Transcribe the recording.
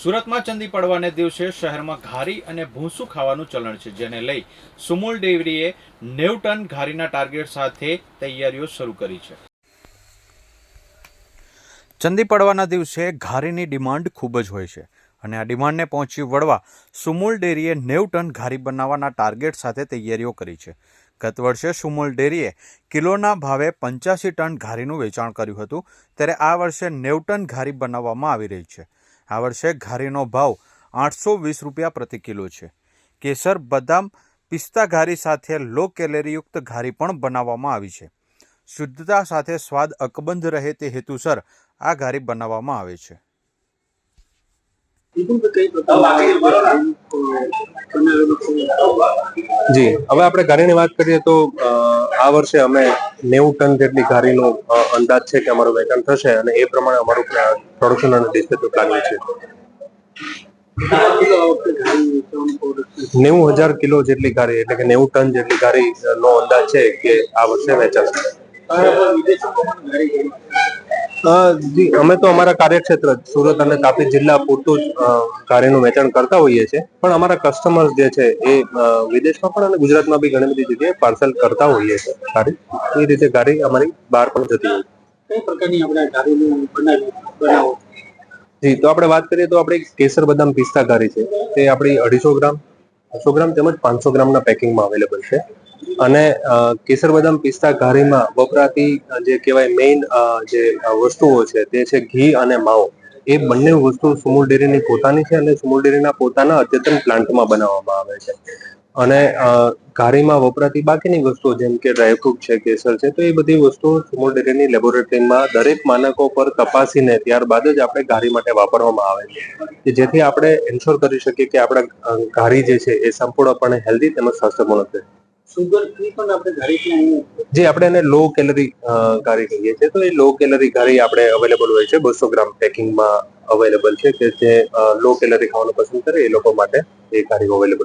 સુરતમાં ચંદી પડવાને દિવસે શહેરમાં ઘારી અને ભૂસું ખાવાનું ચલણ છે, જેને લઈ સુમુલ ડેરીએ 90 ટન ઘારીના ટાર્ગેટ સાથે તૈયારીઓ શરૂ કરી છે. ચંદી પડવાના દિવસે ઘારીની ડિમાન્ડ ખૂબ જ હોય છે અને આ ડિમાન્ડને પહોંચી વળવા સુમુલ ડેરીએ 90 ટન ઘારી બનાવવાના ટાર્ગેટ સાથે તૈયારીઓ કરી છે. ગત વર્ષે સુમુલ ડેરીએ કિલોના ભાવે 85 ટન ઘારીનું વેચાણ કર્યું હતું, ત્યારે આ વર્ષે 90 ટન ઘારી બનાવવામાં આવી રહી છે. આ વર્ષે ઘારીનો ભાવ 820 રૂપિયા પ્રતિ કિલો છે. કેસર, બદામ, પિસ્તા ઘારી સાથે લો કેલરીયુક્ત ઘારી પણ બનાવવામાં આવી છે. શુદ્ધતા સાથે સ્વાદ અકબંધ રહે તે હેતુસર આ ઘારી બનાવવામાં આવે છે. જી, હવે આપણે ઘારીની વાત કરીએ તો આ વર્ષે અમે 90 ટન જેટલી ઘારીનો અંદાજ છે કે અમારું વેચાણ થશે અને એ પ્રમાણે અમારું પ્રોડક્શન અને ડિસ્પેચ પ્લાનિંગ છે. 90,000 કિલો જેટલી ઘારી એટલે કે 90 ટન જેટલી ઘારી નો અંદાજ છે કે આ વર્ષે વેચાશે. જી, અમે તો અમારા કાર્યક્ષેત્ર સુરત અને તાપી જિલ્લા પૂરતું જ ઘારીનું વેચાણ કરતા હોઈએ છીએ, પણ અમારા કસ્ટમર્સ જે છે એ વિદેશમાં પણ અને ગુજરાતમાં બી ઘણી બધી જગ્યાએ પાર્સલ કરતા હોઈએ છીએ. ઘારી એ રીતે ઘારી અમારી બહાર પણ જતી હોય. કઈ પ્રકારની આપણે ઘારીનું બનાવો? જી, તો આપણે વાત કરીએ તો આપણે કેસર, બદામ, પિસ્તા ઘારી છે તે આપણી 250 ગ્રામ, 100 ગ્રામ તેમજ 500 ગ્રામના પેકિંગમાં અવેલેબલ છે. અને કેસર, બદામ, પિસ્તા ઘારીમાં વપરાતી જે કહેવાય મેઇન જે વસ્તુઓ છે તે છે ઘી અને માવો. એ બંને વસ્તુ સુમુલ ડેરીની પોતાની છે અને સુમુલ ડેરીના પોતાના અદ્યતન પ્લાન્ટમાં બનાવવામાં આવે છે. અને ઘારીમાં વપરાતી બાકીની વસ્તુઓ જેમ કે ડ્રાયફ્રૂટ છે, કેસર છે, તો એ બધી વસ્તુઓ સુમુલ ડેરીની લેબોરેટરીમાં દરેક માનકો પર તપાસીને ત્યારબાદ જ આપણે ઘારી માટે વાપરવામાં આવે છે, જેથી આપણે એન્શ્યોર કરી શકીએ કે આપણા ઘારી જે છે એ સંપૂર્ણપણે હેલ્ધી તેમજ સ્વાસ્થ્યપૂર્ણ છે. સુગર ફ્રી પણ આપણે ઘારી જે આપણે એને લો કેલરી ઘારી કહીએ છીએ, તો એ લો કેલરી ઘારી આપણે અવેલેબલ હોય છે. 200 ગ્રામ પેકિંગમાં અવેલેબલ છે કે જે લો કેલરી ખાવાનું પસંદ કરે એ લોકો માટે એ ઘારી અવેલેબલ હોય છે.